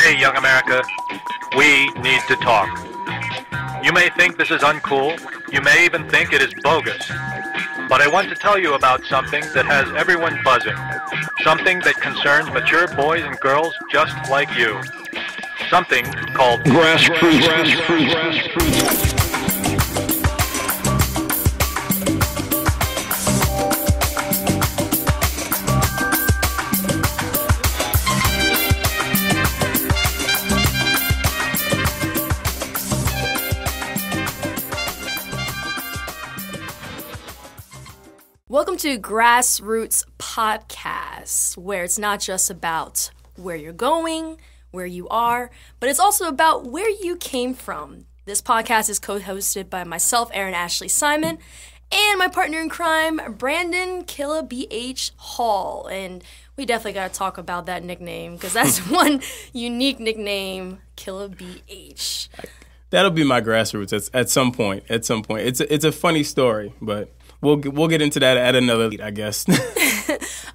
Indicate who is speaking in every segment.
Speaker 1: Hey, young America, we need to talk. You may think this is uncool. You may even think it is bogus. But I want to tell you about something that has everyone buzzing. Something that concerns mature boys and girls just like you. Something called grassroots.
Speaker 2: Welcome to Grassroots Podcast, where it's not just about where you're going, where you are, but it's also about where you came from. This podcast is co-hosted by myself, Erin Ashley Simon, and my partner in crime, Brandon Killabh BH Hall. And we definitely got to talk about that nickname, because that's one unique nickname, Killabh BH.
Speaker 3: That'll be my grassroots at some point. It's a funny story, but we'll get into that at another, I guess.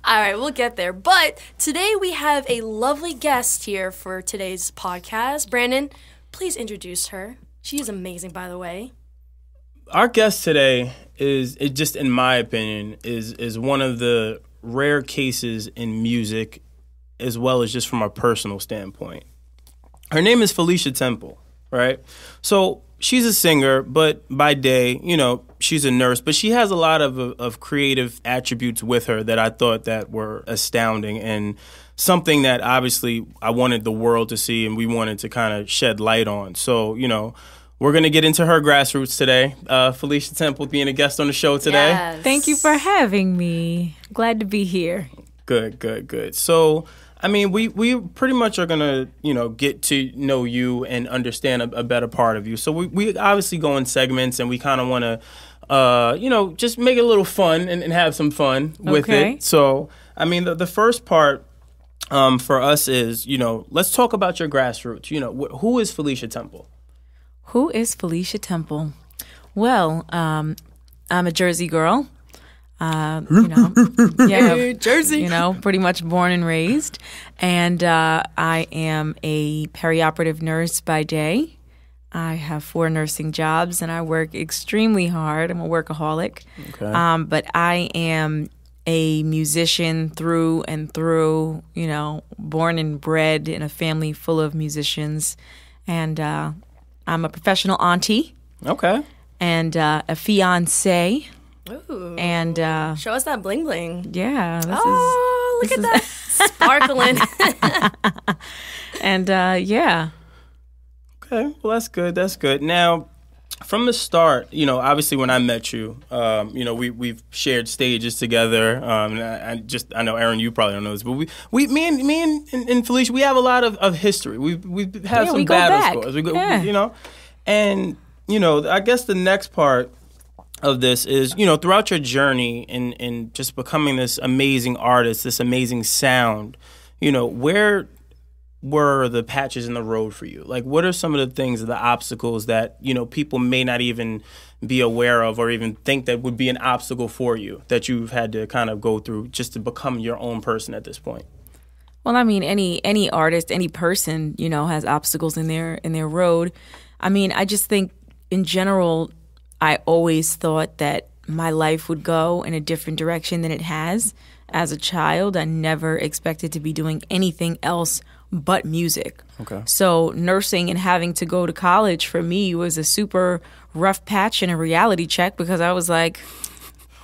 Speaker 2: All right, we'll get there. But today we have a lovely guest here for today's podcast. Brandon, please introduce her. She is amazing, by the way.
Speaker 3: Our guest today is just, in my opinion, is one of the rare cases in music, as well as just from a personal standpoint. Her name is Felicia Temple, right? So she's a singer, but by day, she's a nurse. But she has a lot of creative attributes with her that I thought that were astounding, and something that obviously I wanted the world to see and we wanted to kind of shed light on. So, we're going to get into her grassroots today. Felicia Temple being a guest on the show today.
Speaker 2: Yes.
Speaker 4: Thank you for having me. Glad to be here.
Speaker 3: Good. So, we pretty much are going to, get to know you and understand a better part of you. So we obviously go in segments, and we kind of want to, just make it a little fun and have some fun with it. So, the first part for us is, let's talk about your grassroots. Who is Felicia Temple?
Speaker 4: Who is Felicia Temple? Well, I'm a Jersey girl.
Speaker 2: Jersey.
Speaker 4: Pretty much born and raised. And I am a perioperative nurse by day. I have 4 nursing jobs, and I work extremely hard. I'm a workaholic.
Speaker 3: Okay.
Speaker 4: But I am a musician through and through, born and bred in a family full of musicians. And I'm a professional auntie.
Speaker 3: Okay.
Speaker 4: And a fiance.
Speaker 2: Ooh.
Speaker 4: And
Speaker 2: show us that bling bling.
Speaker 4: yeah,
Speaker 2: Look at that sparkling.
Speaker 4: And yeah.
Speaker 3: Okay. Well, that's good. Now, from the start, obviously when I met you, we've shared stages together. And I know, Erin, you probably don't know this, but me and Felicia, we have a lot of history. We've had some battle scores. And I guess the next part of this is, throughout your journey in just becoming this amazing artist, this amazing sound, where were the patches in the road for you? Like, what are some of the things, the obstacles that, people may not even be aware of or even think that would be an obstacle for you that you've had to kind of go through just to become your own person at this point?
Speaker 4: Well, any artist, any person, has obstacles in their road. I just think in general, I always thought that my life would go in a different direction than it has. As a child, I never expected to be doing anything else but music.
Speaker 3: Okay.
Speaker 4: So nursing and having to go to college for me was a super rough patch and a reality check, because I was like,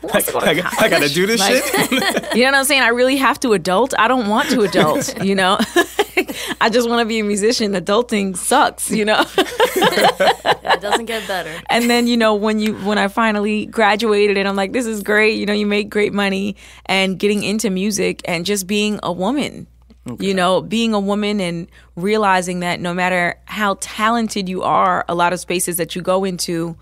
Speaker 3: I got to do this shit?
Speaker 4: You know what I'm saying? I really have to adult. I don't want to adult, I just want to be a musician. Adulting sucks,
Speaker 2: It doesn't get better.
Speaker 4: And then, when I finally graduated and I'm like, this is great, you make great money, and getting into music and just being a woman, being a woman and realizing that no matter how talented you are, a lot of spaces that you go into,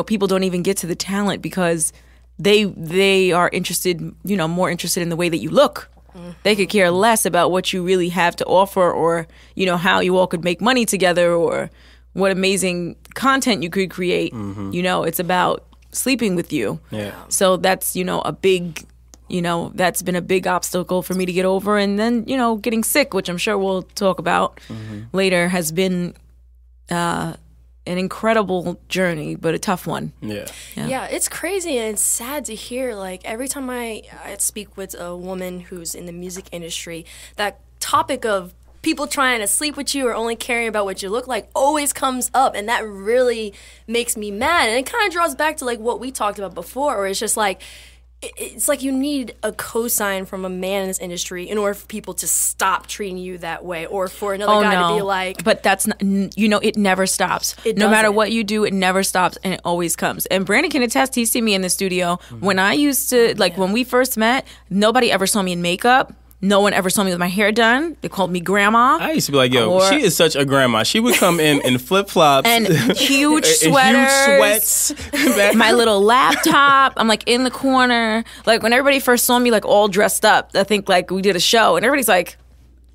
Speaker 4: people don't even get to the talent because they are interested, more interested in the way that you look. Mm-hmm. They could care less about what you really have to offer, or, how you all could make money together, or what amazing content you could create. Mm-hmm. It's about sleeping with you.
Speaker 3: Yeah.
Speaker 4: So that's, a big You know, that's been a big obstacle for me to get over. And then, you know, getting sick, which I'm sure we'll talk about later, has been an incredible journey, but a tough one.
Speaker 2: Yeah, it's crazy and it's sad to hear. Like, every time I speak with a woman who's in the music industry, that topic of people trying to sleep with you or only caring about what you look like always comes up, and that really makes me mad. And it kind of draws back to like what we talked about before, where it's just like, it's like you need a cosign from a man in this industry in order for people to stop treating you that way, or for another guy to be like...
Speaker 4: But that's not, you know, it never stops. No matter what you do, it never stops, and it always comes. And Brandon can attest, he's seen me in the studio. When I used to, like, when we first met, nobody ever saw me in makeup. No one ever saw me with my hair done. They called me grandma.
Speaker 3: I used to be like, yo, she is such a grandma. She would come in flip-flops.
Speaker 4: And huge sweaters. My little laptop. I'm like in the corner. Like when everybody first saw me like all dressed up, I think like we did a show and everybody's like,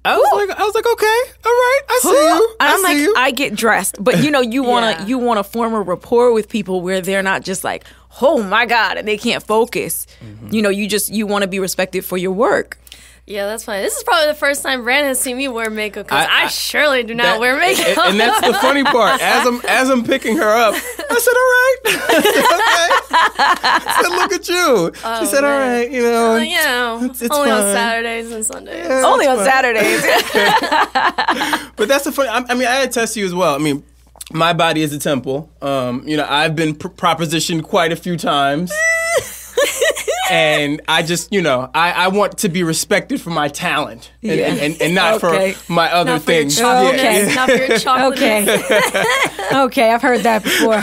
Speaker 3: I was like, okay, all right, I see you.
Speaker 4: And I'm like, I get dressed. But you know, you wanna form a rapport with people where they're not just like, oh my God, and they can't focus. You know, you wanna be respected for your work.
Speaker 2: Yeah, that's fine. This is probably the first time Brandon has seen me wear makeup, because I surely do not wear makeup.
Speaker 3: And that's the funny part. As I'm picking her up, I said, all right. I said, look at you. She said, all right, you know. It's
Speaker 2: only
Speaker 3: fine.
Speaker 2: on Saturdays and Sundays.
Speaker 3: Yeah,
Speaker 4: only on Saturdays.
Speaker 3: But that's the funny. I mean, I attest to you as well. I mean, my body is a temple. You know, I've been propositioned quite a few times. And I just, you know, I want to be respected for my talent and not for my other things.
Speaker 2: Not for your chocolate.
Speaker 4: Okay, I've heard that before.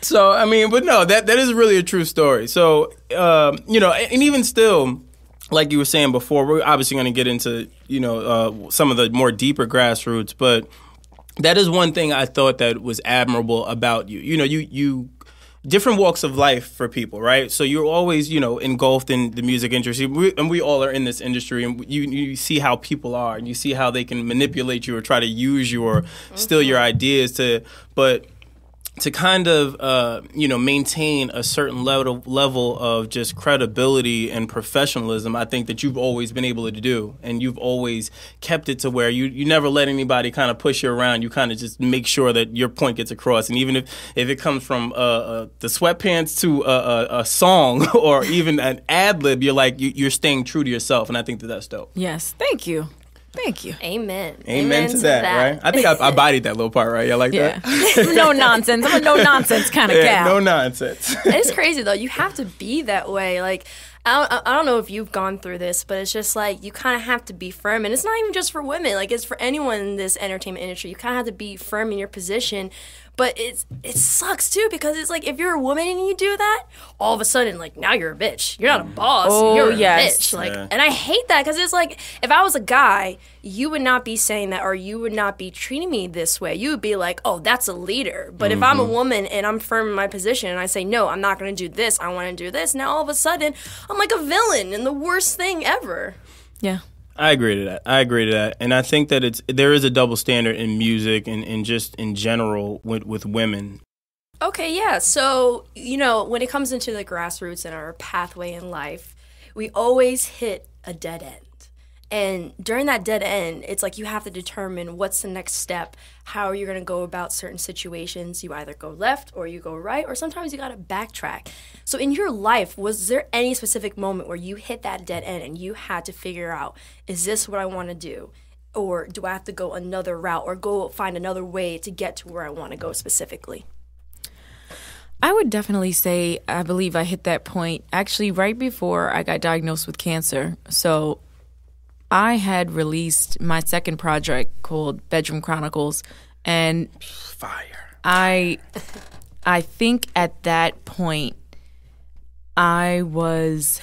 Speaker 3: So, I mean, but no, that is really a true story. So, you know, and even still, like you were saying before, we're obviously going to get into, you know, some of the more deeper grassroots, but that is one thing I thought that was admirable about you. You know, you different walks of life for people, right? So you're always, you know, engulfed in the music industry, and we all are in this industry, and you see how people are, and you see how they can manipulate you or try to use you or steal your ideas but to kind of, you know, maintain a certain level of just credibility and professionalism, I think that you've always been able to do. And you've always kept it to where you never let anybody kind of push you around. You kind of just make sure that your point gets across. And even if it comes from the sweatpants to a song or even an ad lib, you're like, you're staying true to yourself. And I think that's dope.
Speaker 4: Yes. Thank you. Thank you.
Speaker 2: Amen.
Speaker 3: Amen to that, right? I think I bodied that little part, right? Y'all like that?
Speaker 4: No nonsense. I'm a no nonsense kind of gal.
Speaker 3: No nonsense.
Speaker 2: It's crazy, though. You have to be that way. Like, I don't know if you've gone through this, but it's just like you kind of have to be firm. And it's not even just for women. Like, it's for anyone in this entertainment industry. You kind of have to be firm in your position. But it sucks, too, because it's like if you're a woman and you do that, all of a sudden, like, now you're a bitch. You're not a boss. You're a bitch. Like, and I hate that because it's like if I was a guy, you would not be saying that, or you would not be treating me this way. You would be like, oh, that's a leader. But if I'm a woman and I'm firm in my position and I say, no, I'm not going to do this, I want to do this, now all of a sudden I'm like a villain and the worst thing ever.
Speaker 4: Yeah.
Speaker 3: I agree to that. And I think that there is a double standard in music and just in general with women.
Speaker 2: Okay, yeah. So, you know, when it comes into the grassroots and our pathway in life, we always hit a dead end. And during that dead end, it's like you have to determine what's the next step, how are you going to go about certain situations. You either go left or you go right, or sometimes you got to backtrack. So in your life, was there any specific moment where you hit that dead end and you had to figure out, is this what I want to do? Or do I have to go another route or go find another way to get to where I want to go specifically?
Speaker 4: I would definitely say I believe I hit that point actually right before I got diagnosed with cancer. So I had released my second project called Bedroom Chronicles, and
Speaker 3: fire.
Speaker 4: I think at that point I was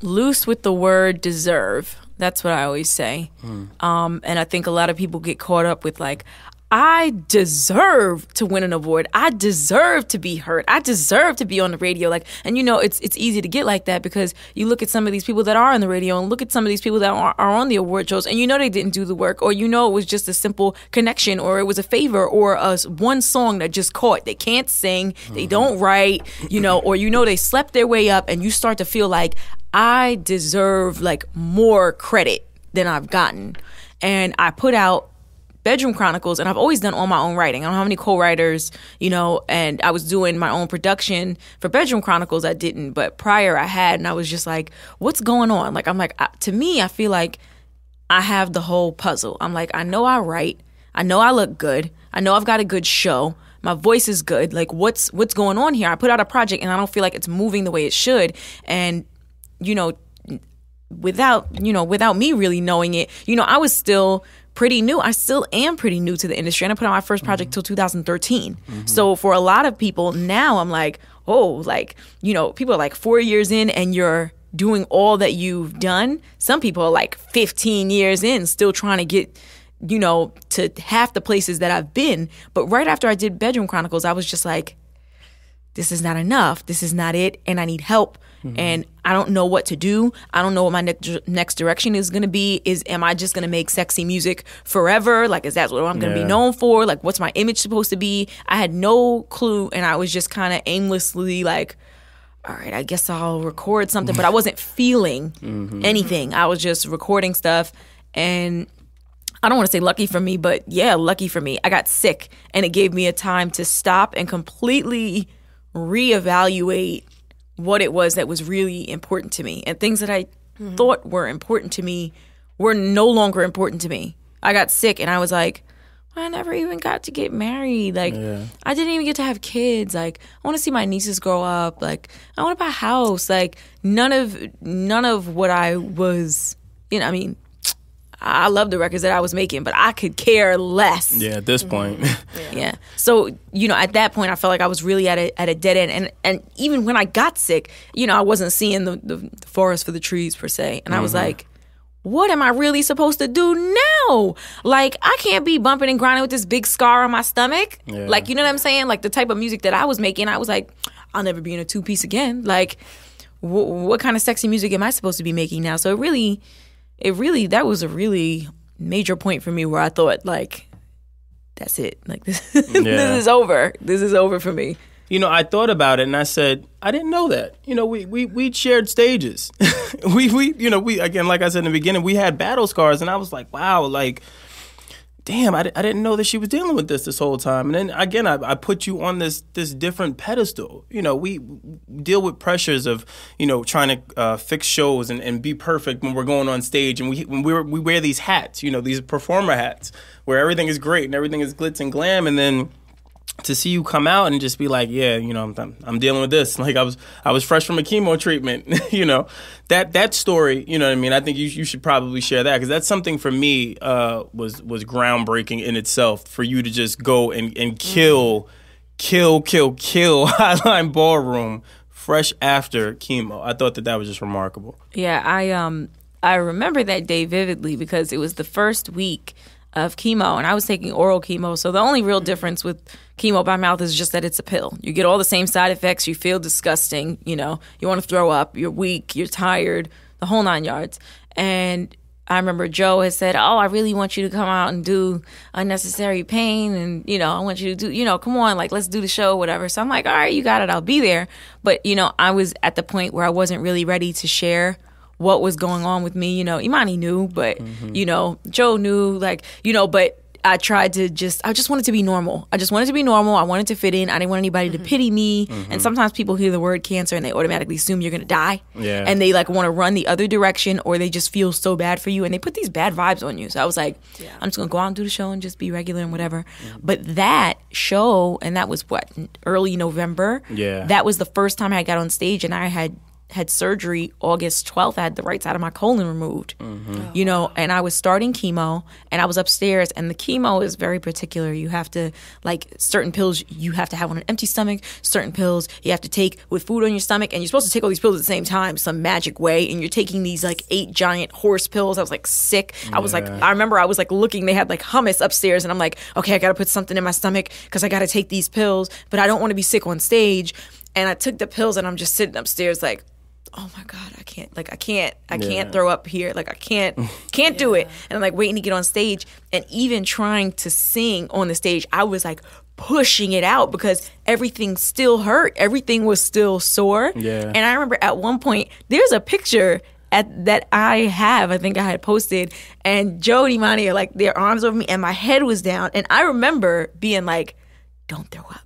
Speaker 4: loose with the word deserve. That's what I always say. And I think a lot of people get caught up with like, I deserve to win an award. I deserve to be heard. I deserve to be on the radio. Like, and it's easy to get like that because you look at some of these people that are on the radio and look at some of these people that are on the award shows, and they didn't do the work, or it was just a simple connection, or it was a favor, or one song that just caught. They can't sing, they don't write, or they slept their way up, and you start to feel like I deserve like more credit than I've gotten. And I put out Bedroom Chronicles, and I've always done all my own writing. I don't have any co-writers, and I was doing my own production for Bedroom Chronicles. I didn't, but prior I had, and I was just like, what's going on? Like, to me, I feel like I have the whole puzzle. I'm like, I know I write. I know I look good. I know I've got a good show. My voice is good. Like, what's going on here? I put out a project, and I don't feel like it's moving the way it should. And, without me really knowing it, I was still pretty new. I still am pretty new to the industry. And I put out my first project till 2013. So for a lot of people now, I'm like, people are like 4 years in and you're doing all that you've done. Some people are like 15 years in, still trying to get, to half the places that I've been. But right after I did Bedroom Chronicles, I was just like, this is not enough. This is not it. And I need help. And I don't know what to do. I don't know what my next direction is going to be. Am I just going to make sexy music forever? Like, is that what I'm going to be known for? Like, what's my image supposed to be? I had no clue. And I was just kind of aimlessly like, all right, I guess I'll record something. But I wasn't feeling anything. I was just recording stuff. And I don't want to say lucky for me, but yeah, lucky for me. I got sick, and it gave me a time to stop and completely reevaluate what it was that was really important to me. And things that I thought were important to me were no longer important to me. I got sick, and I was like, I never even got to get married. Like, I didn't even get to have kids. Like, I want to see my nieces grow up. Like, I want to buy a house. Like, none of what I was, I love the records that I was making, but I could care less.
Speaker 3: Yeah, at this point.
Speaker 4: Yeah. So, at that point, I felt like I was really at a dead end. And even when I got sick, I wasn't seeing the forest for the trees, per se. And I was like, what am I really supposed to do now? Like, I can't be bumping and grinding with this big scar on my stomach. Yeah. Like, you know what I'm saying? Like, the type of music that I was making, I was like, I'll never be in a two-piece again. Like, what kind of sexy music am I supposed to be making now? So that was a really major point for me where I thought, like, that's it. Like, this is over. This is over for me.
Speaker 3: I thought about it and I said, I didn't know that. We shared stages. we again, like I said in the beginning, we had battle scars, and I was like, wow, like, damn, I didn't know that she was dealing with this whole time. And then again, I put you on this different pedestal. We deal with pressures of, trying to fix shows and be perfect when we're going on stage. And we wear these hats, these performer hats where everything is great and everything is glitz and glam. And then to see you come out and just be like, yeah, I'm dealing with this. Like, I was fresh from a chemo treatment, that story, you know what I mean? I think you should probably share that, because that's something for me was groundbreaking in itself, for you to just go and kill Highline Ballroom fresh after chemo. I thought that was just remarkable.
Speaker 4: Yeah, I remember that day vividly because it was the first week of chemo, and I was taking oral chemo. So the only real difference with chemo by mouth is just that it's a pill. You get all the same side effects. You feel disgusting. You want to throw up. You're weak. You're tired. The whole 9 yards. And I remember Joe had said, oh, I really want you to come out and do Unnecessary Pain. And, I want you to do, come on, like, let's do the show, whatever. So I'm like, all right, you got it. I'll be there. But, I was at the point where I wasn't really ready to share what was going on with me. Imani knew, but, Joe knew, like, but I tried to I just wanted to be normal. I wanted to fit in. I didn't want anybody to pity me. And sometimes people hear the word cancer and they automatically assume you're going to die. Yeah. And they like want to run the other direction, or they just feel so bad for you and they put these bad vibes on you. So I was like, I'm just going to go out and do the show and just be regular and whatever. But that show, and that was early November. Yeah. That was the first time I got on stage, and I had had surgery August 12th. I had the right side of my colon removed, you know, and I was starting chemo, and I was upstairs, and the chemo is very particular. You have to, like, certain pills you have to have on an empty stomach, certain pills you have to take with food on your stomach, and you're supposed to take all these pills at the same time, some magic way, and you're taking these, like, 8 giant horse pills. I was, like, sick. I was, like, I remember I was, like, looking, they had, like, hummus upstairs, and I'm like, okay, I got to put something in my stomach because I got to take these pills, but I don't want to be sick on stage. And I took the pills, and I'm just sitting upstairs, like, oh my God, I can't throw up here. Like, I can't do it. And I'm like waiting to get on stage, and even trying to sing on the stage, I was like pushing it out because everything still hurt. Everything was still sore.
Speaker 3: Yeah.
Speaker 4: And I remember at one point, there's a picture that I think I had posted, and Joe and Imani are like, their arms over me, and my head was down. And I remember being like, don't throw up.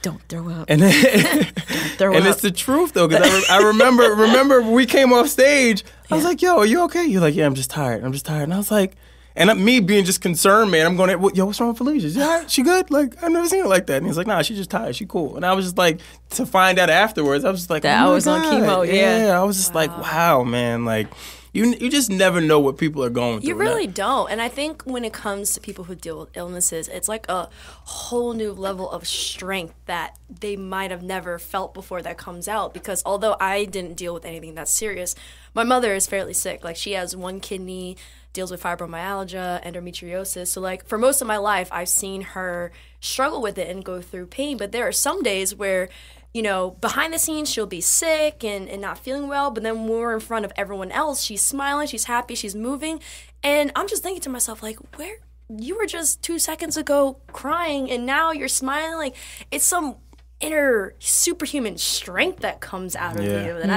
Speaker 4: Don't throw up.
Speaker 3: And it's the truth though, because I remember we came off stage. I was like, "Yo, are you okay?" You're like, "Yeah, I'm just tired. And I was like, and me being just concerned, man. I'm going, "Yo, what's wrong with Felicia? She good? Like, I've never seen her like that." And he's like, "Nah, she's just tired. She cool." And I was just like, to find out afterwards, I was just like,
Speaker 4: that
Speaker 3: oh
Speaker 4: I was
Speaker 3: God.
Speaker 4: on chemo. Yeah,
Speaker 3: I was just like, wow, man, like. You just never know what people are going through.
Speaker 2: You really don't. And I think when it comes to people who deal with illnesses, it's like a whole new level of strength that they might have never felt before that comes out. Because although I didn't deal with anything that serious, my mother is fairly sick. Like, she has one kidney, deals with fibromyalgia, endometriosis. So, like, for most of my life, I've seen her struggle with it and go through pain. But there are some days where, you know, behind the scenes, she'll be sick and not feeling well. But then when we're in front of everyone else, she's smiling, she's happy, she's moving. And I'm just thinking to myself, like, where you were just 2 seconds ago crying and now you're smiling? Like, it's some inner superhuman strength that comes out of you. And,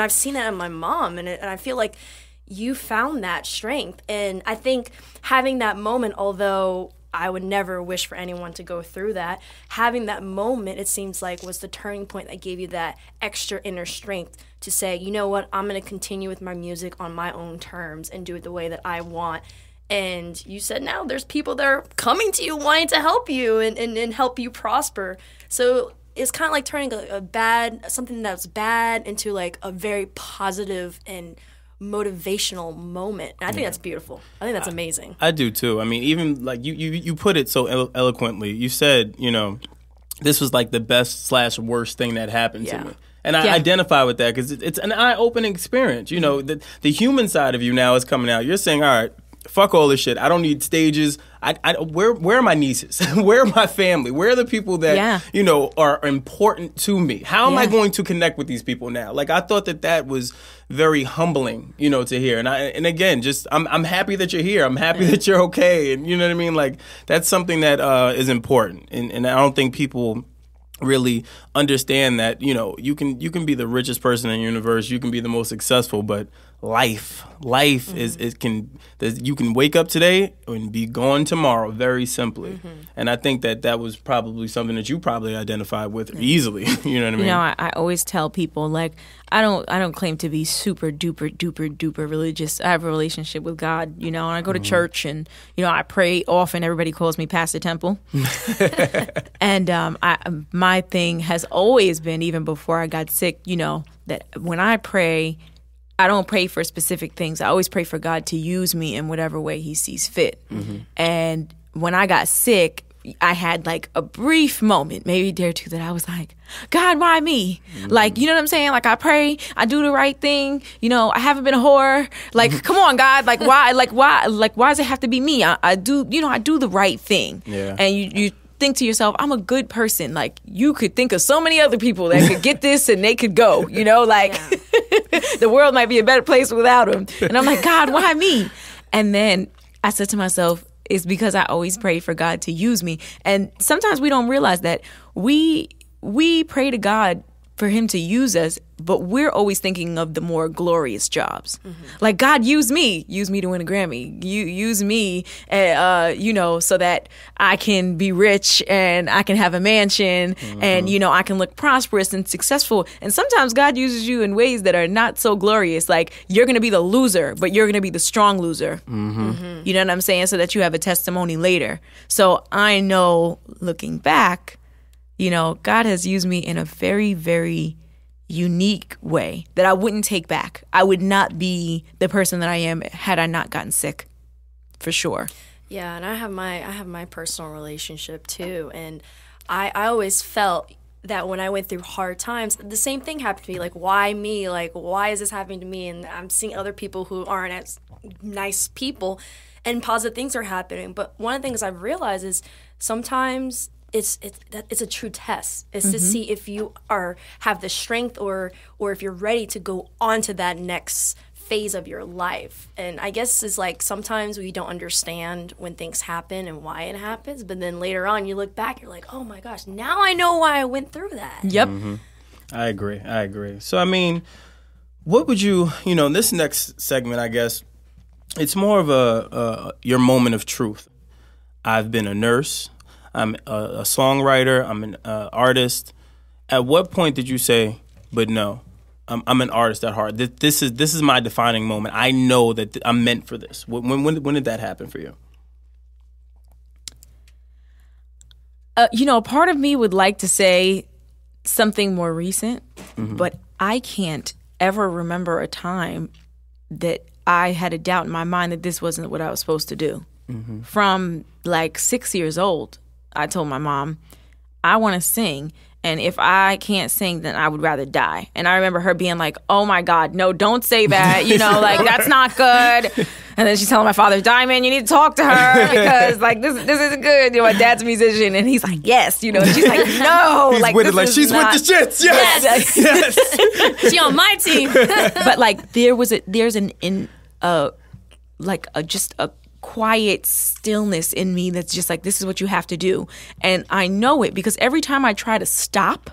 Speaker 2: I've seen that in my mom. And I feel like you found that strength. And I think having that moment, although I would never wish for anyone to go through that, having that moment, it seems like, was the turning point that gave you that extra inner strength to say, you know what, I'm going to continue with my music on my own terms and do it the way that I want. And you said now there's people that are coming to you wanting to help you and help you prosper. So it's kind of like turning something that's bad into like a very positive and motivational moment. And I think that's beautiful. I think that's amazing.
Speaker 3: I do too. I mean, even like you put it so eloquently. You said, you know, this was like the best / worst thing that happened to me. And I identify with that because it's an eye-opening experience. You know, the human side of you now is coming out. You're saying, all right, fuck all this shit. I don't need stages. Where are my nieces? Where are my family? Where are the people that, you know, are important to me? How am I going to connect with these people now? Like, I thought that was very humbling, you know, to hear. And again, just I'm happy that you're here. I'm happy that you're okay. And you know what I mean? Like, that's something that is important. And I don't think people really understand that, you know, you can be the richest person in the universe, you can be the most successful, but life is you can wake up today and be gone tomorrow, very simply. And I think that was probably something that you probably identified with easily. You know what I mean?
Speaker 4: You know, I always tell people, like, I don't claim to be super duper duper religious. I have a relationship with God, you know, and I go to church and, you know, I pray often. Everybody calls me Pastor Temple. And my thing has always been, even before I got sick, you know, that when I pray, I don't pray for specific things. I always pray for God to use me in whatever way he sees fit. And when I got sick, I had like a brief moment, maybe a day or two, that I was like, God, why me? Like, you know what I'm saying? Like, I pray, I do the right thing. You know, I haven't been a whore. Like, come on, God. Like, why? Like, why does it have to be me? I do, you know, I do the right thing.
Speaker 3: Yeah.
Speaker 4: And you think to yourself, I'm a good person. Like, you could think of so many other people that could get this and they could go, you know, like the world might be a better place without them. And I'm like, God, why me? And then I said to myself, it's because I always pray for God to use me. And sometimes we don't realize that we pray to God for him to use us, but we're always thinking of the more glorious jobs. Like, God, use me to win a Grammy. Use me, you know, so that I can be rich and I can have a mansion and, you know, I can look prosperous and successful. And sometimes God uses you in ways that are not so glorious. Like, you're going to be the loser, but you're going to be the strong loser. You know what I'm saying? So that you have a testimony later. So I know, looking back, you know, God has used me in a very, very unique way that I wouldn't take back. I would not be the person that I am had I not gotten sick, for sure.
Speaker 2: Yeah, and I have my personal relationship too, and I always felt that when I went through hard times, the same thing happened to me. Like, why me? Like, why is this happening to me? And I'm seeing other people who aren't as nice people, and positive things are happening. But one of the things I've realized is sometimes it's a true test. It's to see if you have the strength or if you're ready to go on to that next phase of your life. And I guess it's like sometimes we don't understand when things happen and why it happens, but then later on you look back, you're like, oh my gosh, now I know why I went through that.
Speaker 4: Yep.
Speaker 3: I agree. So, I mean, what would you, this next segment, I guess, it's more of your moment of truth. I've been a nurse. I'm a songwriter. I'm an artist. At what point did you say, but no, I'm an artist at heart. This is my defining moment. I know that I'm meant for this. When did that happen for you?
Speaker 4: A part of me would like to say something more recent, but I can't ever remember a time that I had a doubt in my mind that this wasn't what I was supposed to do. From like 6 years old, I told my mom, I want to sing. And if I can't sing, then I would rather die. And I remember her being like, oh my God, no, don't say that. Like, that's not good. And then she's telling my father, Diamond, you need to talk to her because, like, this isn't good. My dad's a musician. And he's like, yes. And she's like, no.
Speaker 3: He's
Speaker 4: like,
Speaker 3: with it, like, she's
Speaker 4: not...
Speaker 3: with the shits. Yes.
Speaker 2: Yes. She on my team.
Speaker 4: But, like, there's just a quiet stillness in me that's just like, this is what you have to do. And I know it because every time I try to stop,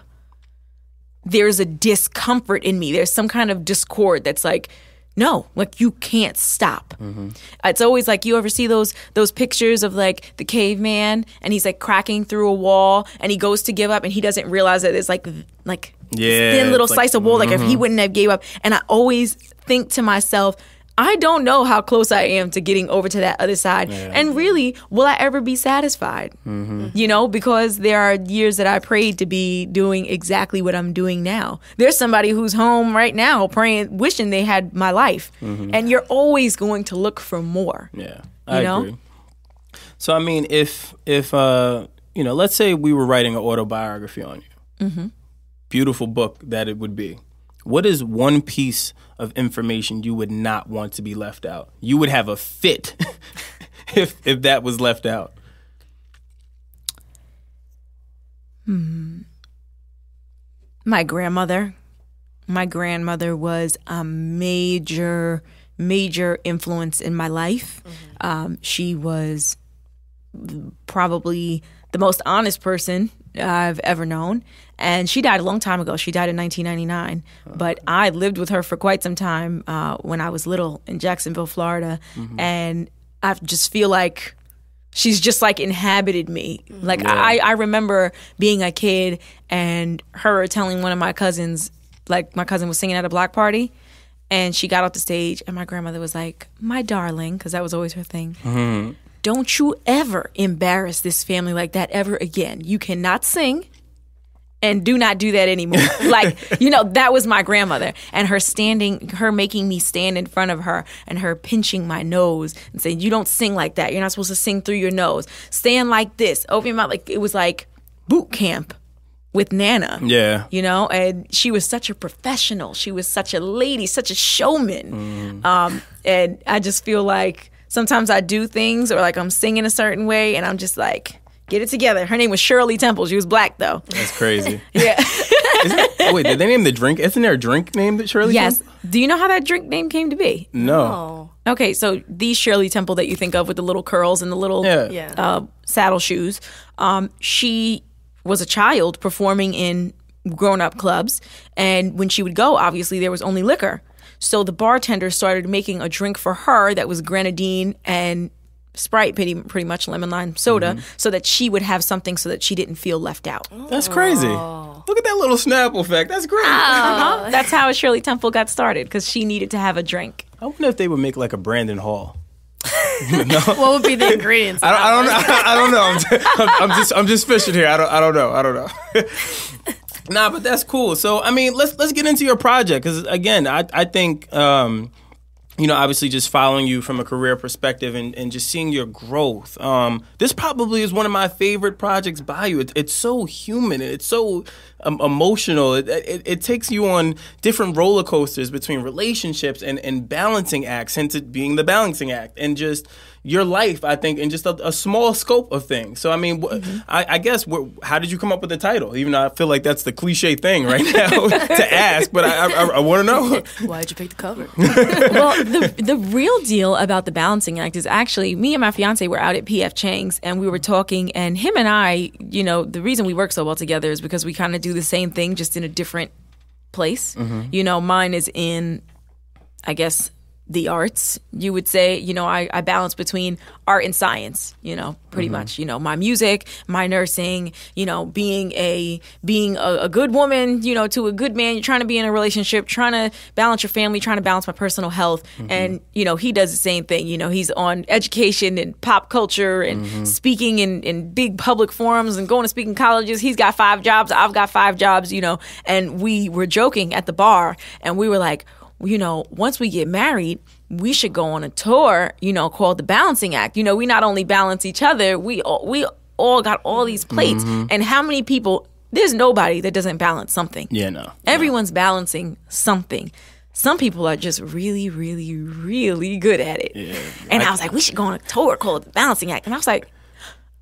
Speaker 4: there's a discomfort in me. There's some kind of discord that's like, no, like, you can't stop. It's always like, you ever see those pictures of like the caveman and he's like cracking through a wall and he goes to give up and he doesn't realize that it's like thin little slice of wall, like if he wouldn't have gave up. And I always think to myself, I don't know how close I am to getting over to that other side. Yeah. And really, will I ever be satisfied? Because there are years that I prayed to be doing exactly what I'm doing now. There's somebody who's home right now praying, wishing they had my life. And you're always going to look for more.
Speaker 3: Yeah, I agree. So, I mean, if let's say we were writing an autobiography on you. Beautiful book that it would be. What is one piece of information you would not want to be left out? You would have a fit if that was left out.
Speaker 4: My grandmother. My grandmother was a major influence in my life. She was probably the most honest person I've ever known. And she died a long time ago. She died in 1999. But I lived with her for quite some time when I was little in Jacksonville, Florida. And I just feel like she's just like inhabited me. Like I remember being a kid and her telling one of my cousins, like my cousin was singing at a block party. And she got off the stage and my grandmother was like, my darling, because that was always her thing. Don't you ever embarrass this family like that ever again. You cannot sing. And do not do that anymore. That was my grandmother. And her making me stand in front of her and her pinching my nose and saying, you don't sing like that. You're not supposed to sing through your nose. Stand like this. Open your mouth. Like, it was like boot camp with Nana.
Speaker 3: Yeah.
Speaker 4: And she was such a professional. She was such a lady, such a showman. And I just feel like sometimes I do things or like I'm singing a certain way and I'm just like, get it together. Her name was Shirley Temple. She was black, though.
Speaker 3: That's crazy.
Speaker 4: Yeah.
Speaker 3: Wait, did they name the drink? Isn't there a drink named Shirley
Speaker 4: Temple?
Speaker 3: Yes.
Speaker 4: Do you know how that drink name came to be?
Speaker 3: No.
Speaker 4: Okay, so the Shirley Temple that you think of with the little curls and the little saddle shoes, she was a child performing in grown-up clubs. And when she would go, obviously, there was only liquor. So the bartender started making a drink for her that was grenadine and Sprite, pretty much lemon lime soda, so that she would have something so that she didn't feel left out.
Speaker 3: That's crazy. Look at that little Snapple fact. That's great.
Speaker 4: That's how Shirley Temple got started, because she needed to have a drink.
Speaker 3: I wonder if they would make like a Brandon Hall.
Speaker 2: No? What would be the ingredients?
Speaker 3: I don't know. I'm just fishing here. I don't know. Nah, but that's cool. So, I mean, let's get into your project because, again, I think, obviously just following you from a career perspective and just seeing your growth. This probably is one of my favorite projects by you. It's so human and it's so emotional. It takes you on different roller coasters between relationships and balancing acts, hence it being the balancing act, and just your life, I think, in just a small scope of things. So, I mean, I guess, how did you come up with the title? Even though I feel like that's the cliche thing right now to ask, but I want to know.
Speaker 2: Why did you pick the cover?
Speaker 4: Well, the real deal about the balancing act is actually me and my fiance were out at PF Chang's and we were talking, and him and I, the reason we work so well together is because we kind of do the same thing just in a different place. Mm-hmm. Mine is in, I guess, the arts, you would say. I balance between art and science, pretty much. My music, my nursing, being a good woman, to a good man. You're trying to be in a relationship, trying to balance your family, trying to balance my personal health. Mm-hmm. And, he does the same thing. He's on education and pop culture and speaking in big public forums and going to speaking colleges. He's got 5 jobs. I've got 5 jobs, and we were joking at the bar and we were like, once we get married, we should go on a tour, called The Balancing Act. We not only balance each other, we all got all these plates. Mm-hmm. And how many people, there's nobody that doesn't balance something.
Speaker 3: Yeah, no.
Speaker 4: Everyone's balancing something. Some people are just really, really, really good at it. Yeah. And I was like, we should go on a tour called The Balancing Act. And I was like,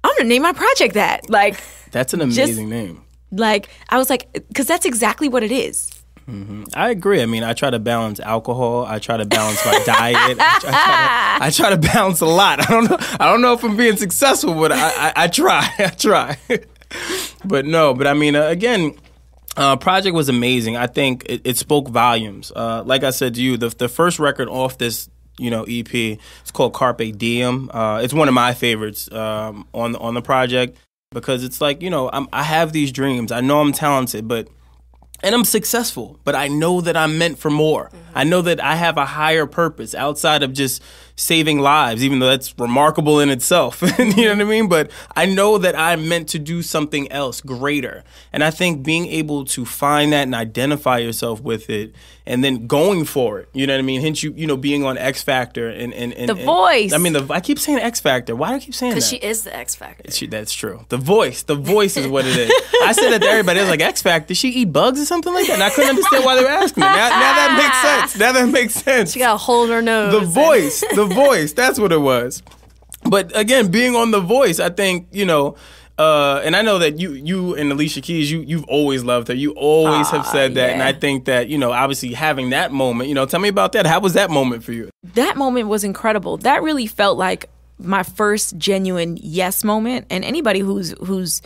Speaker 4: I'm going to name my project that. Like,
Speaker 3: that's an amazing name.
Speaker 4: Like, I was like, because that's exactly what it is.
Speaker 3: Mm-hmm. I agree. I mean, I try to balance alcohol. I try to balance my diet. I try to balance a lot. I don't know if I'm being successful, but I try. I try. But I mean, again, project was amazing. I think it spoke volumes. Like I said to you, the first record off this EP, it's called Carpe Diem. It's one of my favorites on the project because it's like, I have these dreams. I know I'm talented, and I'm successful, but I know that I'm meant for more. Mm-hmm. I know that I have a higher purpose outside of just saving lives, even though that's remarkable in itself. You know what I mean? But I know that I'm meant to do something else greater. And I think being able to find that and identify yourself with it and then going for it, you know what I mean? Hence you being on X Factor and
Speaker 4: The Voice.
Speaker 3: I mean, I keep saying X Factor. Why do I keep saying that?
Speaker 2: Because she is the X Factor.
Speaker 3: That's true. The voice is what it is. I said that to everybody. I was like, X Factor, does she eat bugs or something like that? And I couldn't understand why they were asking me. Now that makes sense.
Speaker 2: She got a hole in her nose.
Speaker 3: The voice, that's what it was. But again, being on The Voice, I think, and I know that you and Alicia Keys, you've always loved her. You always have said that. Yeah. And I think that, obviously having that moment, tell me about that. How was that moment for you?
Speaker 4: That moment was incredible. That really felt like my first genuine yes moment. And anybody who's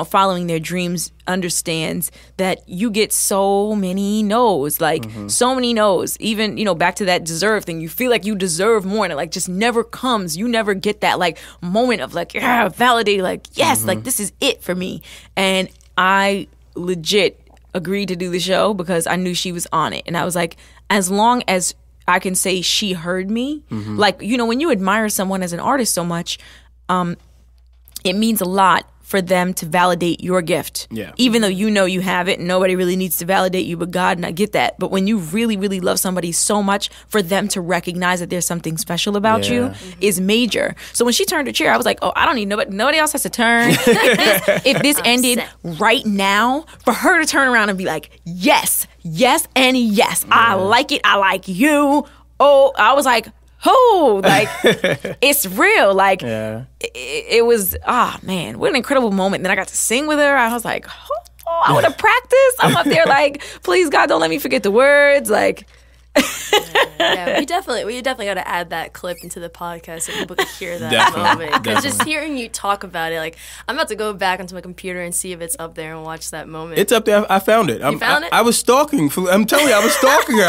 Speaker 4: following their dreams understands that you get so many no's, so many no's. Even, back to that deserve thing. You feel like you deserve more, and it just never comes. You never get that moment of validated, yes, this is it for me. And I legit agreed to do the show because I knew she was on it. And I was like, as long as I can say she heard me. Mm-hmm. When you admire someone as an artist so much, it means a lot for them to validate your gift. Yeah. Even though you have it and nobody really needs to validate you but God, and I get that. But when you really, really love somebody so much, for them to recognize that there's something special about you is major. So when she turned her chair, I was like, oh, I don't need nobody else has to turn. If this ended right now, for her to turn around and be like, yes, and yes, I like it, I like you. Oh, I was like, oh, it's real. It was, man, what an incredible moment. And then I got to sing with her. I was like, I would have practiced. I'm up there please, God, don't let me forget the words.
Speaker 2: We definitely got to add that clip into the podcast so people can hear that moment. Because just hearing you talk about it, I'm about to go back onto my computer and see if it's up there and watch that moment.
Speaker 3: It's up there. I found it.
Speaker 2: You found it?
Speaker 3: I was stalking. I'm telling you, I was stalking her.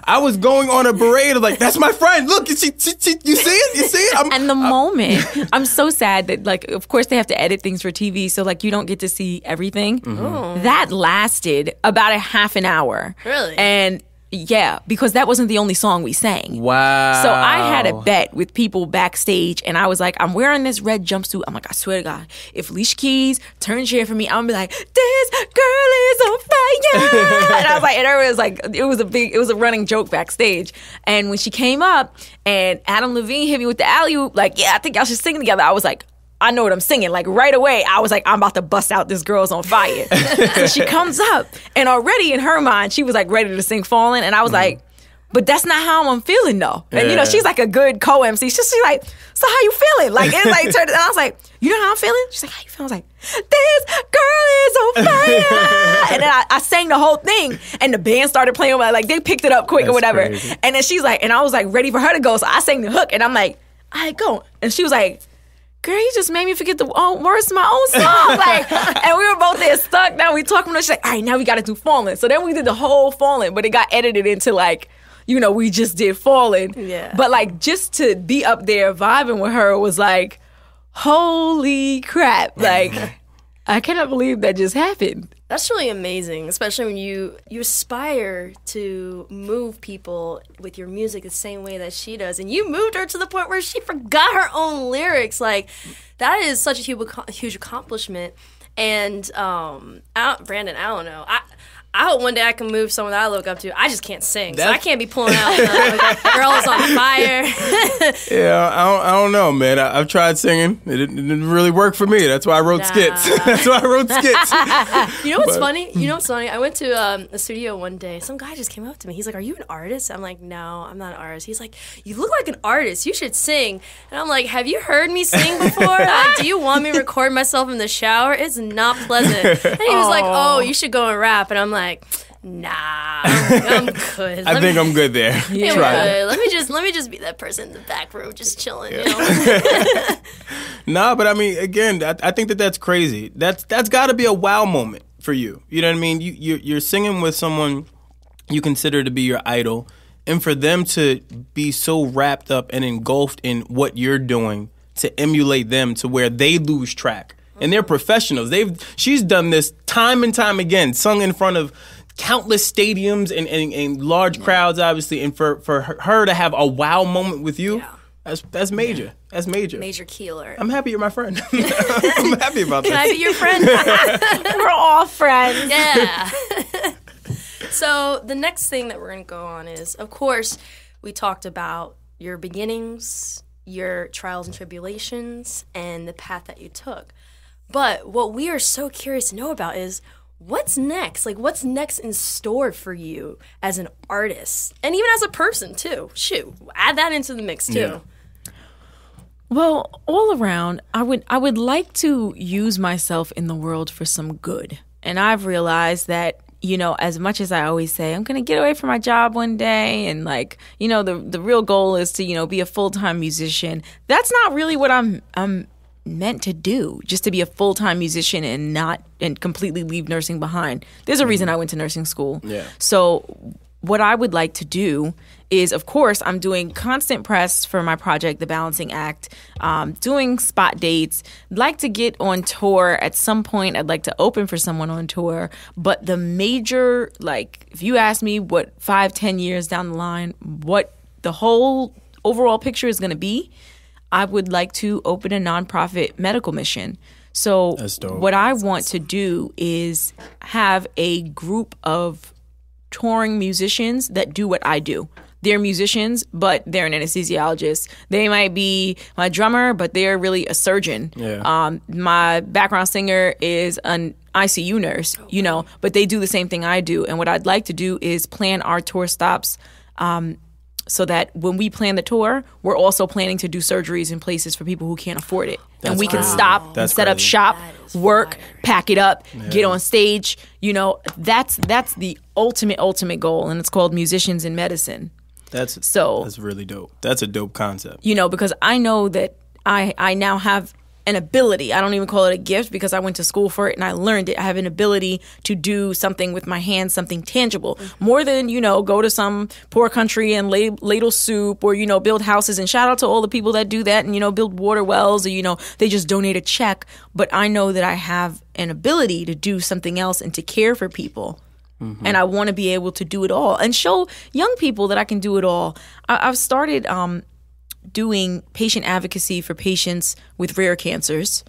Speaker 3: I was going on a parade of that's my friend. Look, you see it? You see it?
Speaker 4: And the moment, I'm so sad that of course they have to edit things for TV, so you don't get to see everything. Mm-hmm. That lasted about a half an hour.
Speaker 2: Really?
Speaker 4: And Yeah, because that wasn't the only song we sang.
Speaker 3: Wow.
Speaker 4: So I had a bet with people backstage, and I was like, I'm wearing this red jumpsuit. I'm like, I swear to God, if Alicia Keys turns here for me, I'm gonna be like, this girl is on fire. And I was like, and everyone was like, it was a running joke backstage. And when she came up and Adam Levine hit me with the alley-oop, like, yeah, I think y'all should sing together. I was like, I know what I'm singing. Like right away, I was like, I'm about to bust out This Girl's on Fire. So she comes up, and already in her mind, she was like ready to sing Falling. And I was like, but that's not how I'm feeling though. And you know, she's like a good co-MC. She's like, so how you feeling? Like it like turned, and I was like, you know how I'm feeling? She's like, how you feeling? I was like, this girl is on fire. And then I sang the whole thing, and the band started playing. Like they picked it up quick or whatever. Crazy. And then she's like, and I was like ready for her to go. So I sang the hook, and I'm like, all right, go. And she was like, girl, you just made me forget the words to my own song. Like, and we were both there stuck. Now we talking. She's like, all right, now we got to do Falling. So then we did the whole Falling, but it got edited into like, you know, we just did Falling.
Speaker 2: Yeah.
Speaker 4: But like, just to be up there vibing with her was like, holy crap! Like, I cannot believe that just happened.
Speaker 2: That's really amazing, especially when you aspire to move people with your music the same way that she does. And you moved her to the point where she forgot her own lyrics. Like, that is such a huge accomplishment. And, Brandon, I don't know. I hope one day I can move someone that I look up to. I just can't sing, so I can't be pulling out Girl is on Fire.
Speaker 3: Yeah, I don't know, man. I've tried singing. It didn't really work for me. That's why I wrote skits. That's why I wrote skits.
Speaker 2: You know what's funny? I went to a studio one day. Some guy just came up to me. He's like, are you an artist? I'm like, no, I'm not an artist. He's like, you look like an artist. You should sing. And I'm like, have you heard me sing before? Like, do you want me to record myself in the shower? It's not pleasant. And he was like, oh, you should go and rap. And I'm like, nah, I'm good.
Speaker 3: I think I'm good there.
Speaker 2: Yeah, good. Let me just be that person in the back room, just chilling. You know?
Speaker 3: Nah, but I mean, again, I think that's crazy. That's got to be a wow moment for you. You know what I mean? You're singing with someone you consider to be your idol, and for them to be so wrapped up and engulfed in what you're doing to emulate them to where they lose track. And they're professionals. She's done this time and time again, sung in front of countless stadiums and large crowds, obviously. And for her to have a wow moment with you, that's major. That's major.
Speaker 2: Major keeler.
Speaker 3: I'm happy you're my friend. I'm happy about that.
Speaker 2: Can I be your friend?
Speaker 4: We're all friends.
Speaker 2: Yeah. So the next thing that we're going to go on is, of course, we talked about your beginnings, your trials and tribulations, and the path that you took. But what we are so curious to know about is what's next? Like, what's next in store for you as an artist and even as a person, too? Shoot, add that into the mix, too.
Speaker 3: Yeah.
Speaker 4: Well, all around, I would like to use myself in the world for some good. And I've realized that, you know, as much as I always say, I'm going to get away from my job one day and, like, you know, the real goal is to, you know, be a full-time musician. That's not really what I'm meant to do, just to be a full-time musician and completely leave nursing behind. There's a reason I went to nursing school.
Speaker 3: Yeah.
Speaker 4: So what I would like to do is, of course, I'm doing constant press for my project, The Balancing Act, doing spot dates. I'd like to get on tour at some point. I'd like to open for someone on tour. But the major, like, if you ask me what 5-10 years down the line, what the whole overall picture is going to be, I would like to open a nonprofit medical mission. So what I want to do is have a group of touring musicians that do what I do. They're musicians, but they're an anesthesiologist. They might be my drummer, but they're really a surgeon.
Speaker 3: Yeah.
Speaker 4: My background singer is an ICU nurse, you know, but they do the same thing I do. And what I'd like to do is plan our tour stops so that when we plan the tour, we're also planning to do surgeries in places for people who can't afford it. And we can stop, set up shop, work, pack it up, get on stage. You know, that's the ultimate goal, and it's called Musicians in Medicine.
Speaker 3: That's really dope. That's a dope concept.
Speaker 4: You know, because I know that I now have an ability. I don't even call it a gift because I went to school for it and I learned it. I have an ability to do something with my hands, something tangible, more than, you know, go to some poor country and ladle soup or, you know, build houses. And shout out to all the people that do that and, you know, build water wells or, you know, they just donate a check. But I know that I have an ability to do something else and to care for people. And I want to be able to do it all and show young people that I can do it all. I've started doing patient advocacy for patients with rare cancers.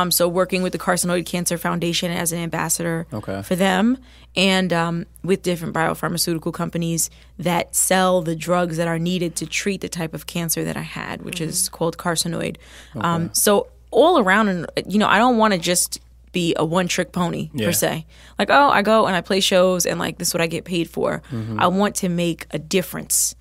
Speaker 4: So working with the Carcinoid Cancer Foundation as an ambassador for them, and with different biopharmaceutical companies that sell the drugs that are needed to treat the type of cancer that I had, which is called carcinoid. So all around, and I don't want to just be a one-trick pony per se. Like, oh, I go and I play shows and like this is what I get paid for. I want to make a difference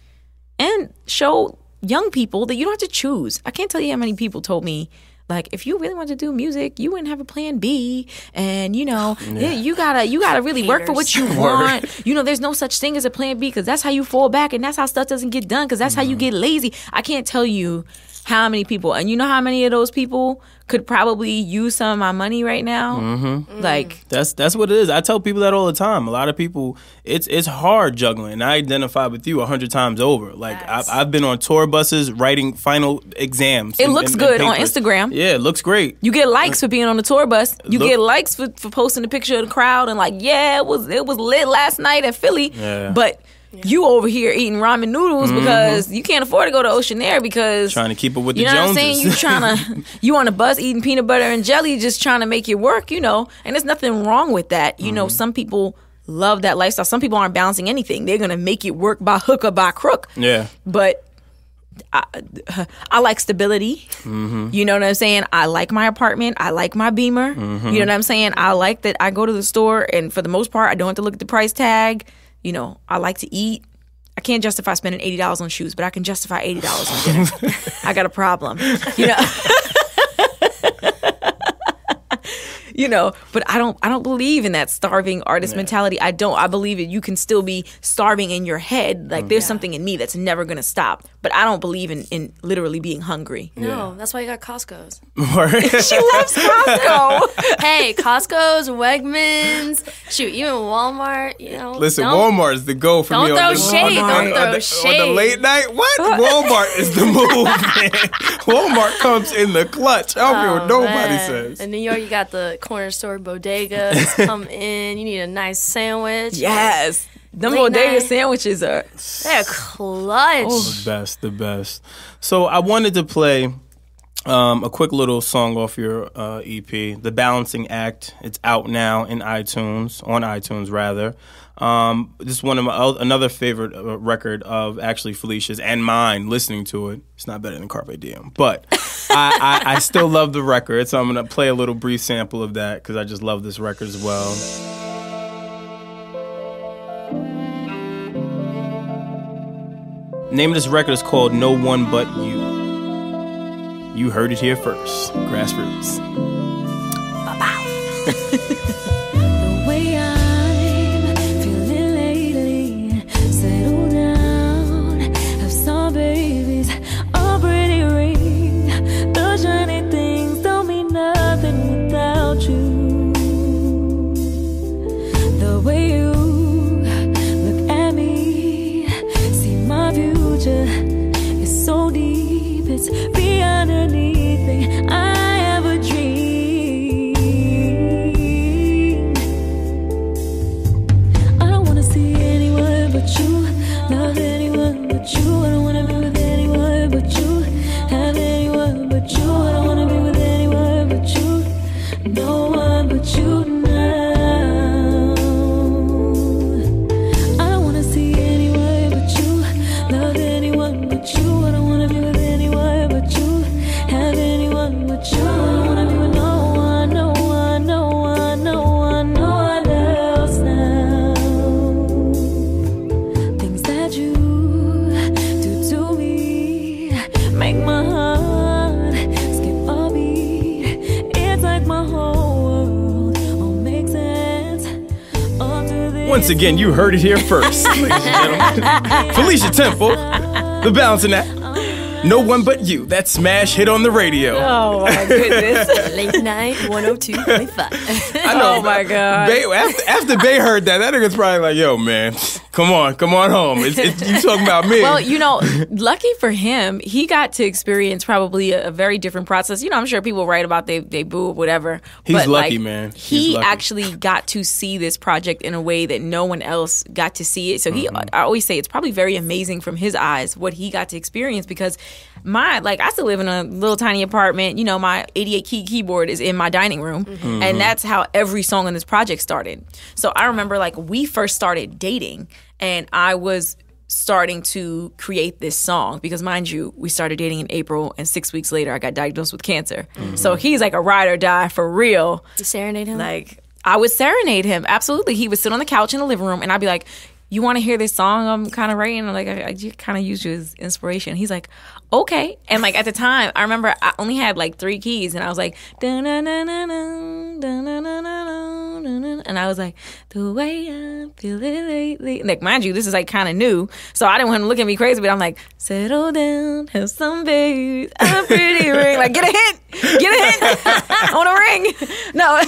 Speaker 4: and show young people that you don't have to choose. I can't tell you how many people told me, like, if you really want to do music, you wouldn't have a plan B, and you gotta really work for what you want. There's no such thing as a plan B, because that's how you fall back, and that's how stuff doesn't get done, because that's how you get lazy. I can't tell you how many people, and you know how many of those people could probably use some of my money right now. Like
Speaker 3: that's what it is. I tell people that all the time. A lot of people, it's hard juggling. And I identify with you 100 times over. Like I've been on tour buses writing final exams.
Speaker 4: It looks good on Instagram.
Speaker 3: Yeah, it looks great.
Speaker 4: You get likes for being on the tour bus. You get likes for posting a picture of the crowd and like, it was lit last night at Philly.
Speaker 3: Yeah.
Speaker 4: But you over here eating ramen noodles because you can't afford to go to Oceanair because
Speaker 3: trying to keep up with the
Speaker 4: Joneses.
Speaker 3: Joneses.
Speaker 4: You trying to you on a bus eating peanut butter and jelly, just trying to make it work, and there's nothing wrong with that. Some people love that lifestyle. Some people aren't balancing anything. They're gonna make it work by hook or by crook.
Speaker 3: Yeah.
Speaker 4: But I like stability. You know what I'm saying? I like my apartment. I like my Beamer. You know what I'm saying? I like that I go to the store and for the most part I don't have to look at the price tag. I like to eat. I can't justify spending $80 on shoes, but I can justify $80 on dinner. I got a problem. But I don't believe in that starving artist mentality. I believe that you can still be starving in your head. Like there's something in me that's never going to stop. But I don't believe in literally being hungry.
Speaker 2: No, that's why you got Costco's.
Speaker 4: She loves Costco.
Speaker 2: Hey, Costco's, Wegmans, shoot, even Walmart,
Speaker 3: Listen, Walmart is the go for me.
Speaker 2: Don't throw shade. Don't throw shade.
Speaker 3: On the late night, what? Walmart is the move, man. Walmart comes in the clutch. I don't care what nobody says.
Speaker 2: In New York, you got the corner store bodegas come in. You need a nice sandwich.
Speaker 4: Yes. Them bodega sandwiches they're clutch.
Speaker 3: The best. So I wanted to play a quick little song off your EP, The Balancing Act. It's out now on iTunes rather. This is one of another favorite record of actually Felicia's and mine. Listening to it, it's not better than Carpe Diem, but I still love the record. So I'm gonna play a little brief sample of that because I just love this record as well. Name of this record is called No One But You. You heard it here first. Grassroots.
Speaker 5: The way I'm feeling lately, settle down, have some babies, a pretty ring. The shiny things don't mean nothing without you. The way you look at me, see my future is so deep, it's beyond anything I ever dreamed. I don't wanna see anyone but you, love anyone but you. I don't wanna be with anyone but you, have anyone but you. I don't wanna be with anyone but you, no one but you now. I don't wanna see anyone but you, love anyone but you. I don't wanna be with anyone but you, have anyone but you. I don't wanna be with no one, no one, no one, no one, no one else now. Things that you do to me make my heart skip a beat. It's like my whole world all makes sense up to this.
Speaker 3: Once again, you heard it here first, ladies and gentlemen. Felicia Temple, The Balancing Act. No One But You. That smash hit on the radio.
Speaker 4: Oh my goodness.
Speaker 2: Late night 102.5.
Speaker 3: I know.
Speaker 4: Oh my God.
Speaker 3: Bay, after Bay heard that nigga's probably like, yo, man, come on home. You talking about me.
Speaker 4: Well, lucky for him, he got to experience probably a very different process. I'm sure people write about they boo or whatever.
Speaker 3: He's
Speaker 4: but
Speaker 3: lucky, man.
Speaker 4: He
Speaker 3: lucky.
Speaker 4: actually got to see this project in a way that no one else got to see it. So I always say it's probably very amazing from his eyes what he got to experience, because I still live in a little tiny apartment. My 88 key keyboard is in my dining room, and that's how every song on this project started. So I remember we first started dating, and I was starting to create this song because, mind you, we started dating in April, and 6 weeks later I got diagnosed with cancer. So he's like a ride or die for real.
Speaker 2: You serenade him?
Speaker 4: I would serenade him. Absolutely. He would sit on the couch in the living room, and I'd be like, you want to hear this song I'm kind of writing? I kind of used you as inspiration. He's like, okay. And at the time, I remember I only had 3 keys, and I was like, dun-dun-dun-dun-dun, dun-dun-dun-dun-dun, and I was like, the way I feel it lately. Mind you, this is kind of new, so I didn't want him to look at me crazy, but I'm like, settle down, have some babies, a pretty ring. Get a hint. I want a ring. No.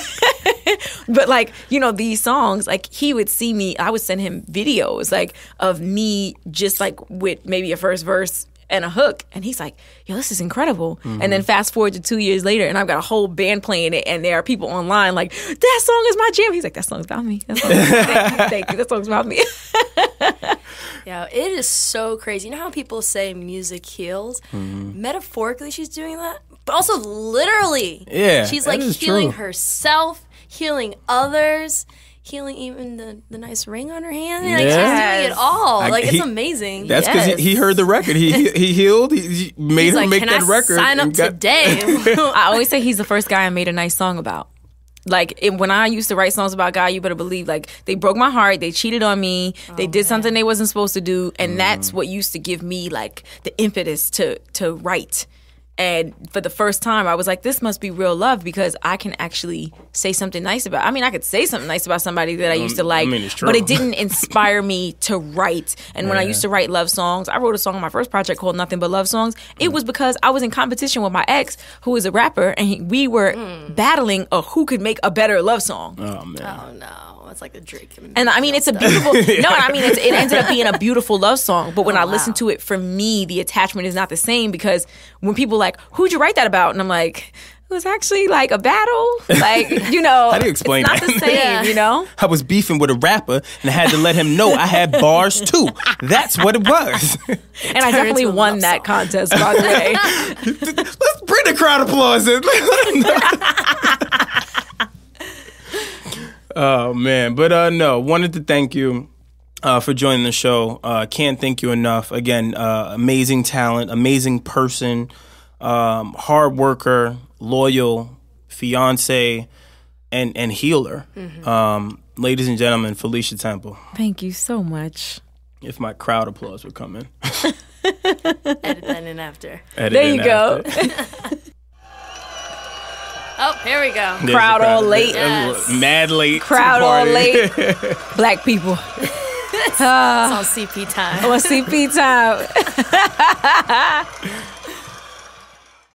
Speaker 4: But these songs, he would see me, I would send him videos of me just with maybe a first verse and a hook, and he's like, yo, this is incredible. And then fast forward to 2 years later, and I've got a whole band playing it, and there are people online that song is my jam. He's like, that song's about me. Thank you. That song's about me.
Speaker 2: Yeah, it is so crazy. You know how people say music heals? Metaphorically, she's doing that, but also literally.
Speaker 3: Yeah,
Speaker 2: she's
Speaker 3: that is
Speaker 2: healing
Speaker 3: true.
Speaker 2: herself, healing others, healing even the nice ring on her hand. She's
Speaker 3: Yeah.
Speaker 2: doing it all.
Speaker 3: He-
Speaker 2: it's amazing.
Speaker 3: That's because he heard the record. He healed. He made
Speaker 2: He's
Speaker 3: her
Speaker 2: like,
Speaker 3: make
Speaker 2: can
Speaker 3: that
Speaker 2: I
Speaker 3: record.
Speaker 2: sign up
Speaker 3: and got-
Speaker 2: today?
Speaker 4: I always say he's the first guy I made a nice song about. When I used to write songs about God, you better believe, they broke my heart, they cheated on me, they did something they wasn't supposed to do, and that's what used to give me, the impetus to write. And for the first time, I was like, this must be real love, because I can actually say something nice about. I could say something nice about somebody that I used to like,
Speaker 3: it's true.
Speaker 4: but it didn't inspire me to write. And when I used to write love songs, I wrote a song on my first project called Nothing But Love Songs. It was because I was in competition with my ex, who was a rapper, and we were battling who could make a better love song.
Speaker 3: Oh man.
Speaker 2: Oh no, it's like a Drake.
Speaker 4: And it's a beautiful. It ended up being a beautiful love song. But when I listen to it, for me, the attachment is not the same, because when people who'd you write that about? And I'm like, it was actually a battle.
Speaker 3: How do you explain
Speaker 4: it's not
Speaker 3: that?
Speaker 4: the same,
Speaker 3: I was beefing with a rapper and I had to let him know I had bars too. That's what it was.
Speaker 4: And I definitely
Speaker 2: into a
Speaker 4: won
Speaker 2: love
Speaker 4: that
Speaker 2: song.
Speaker 4: contest, by the way.
Speaker 3: Let's bring the crowd applause in. Oh man, but no, wanted to thank you for joining the show. Can't thank you enough. Again, amazing talent, amazing person, hard worker, loyal, fiance, and healer. Ladies and gentlemen, Felicia Temple.
Speaker 4: Thank you so much.
Speaker 3: If my crowd applause would come in.
Speaker 2: Edit that in after.
Speaker 3: Edit
Speaker 4: There
Speaker 3: in
Speaker 4: you go.
Speaker 3: after.
Speaker 2: Oh, here we go.
Speaker 3: There's
Speaker 4: Crowd
Speaker 3: the
Speaker 4: all late.
Speaker 2: Yes.
Speaker 3: Mad late. to the
Speaker 4: Crowd all
Speaker 3: party.
Speaker 4: late. Black people.
Speaker 2: It's on CP time.
Speaker 4: On CP time.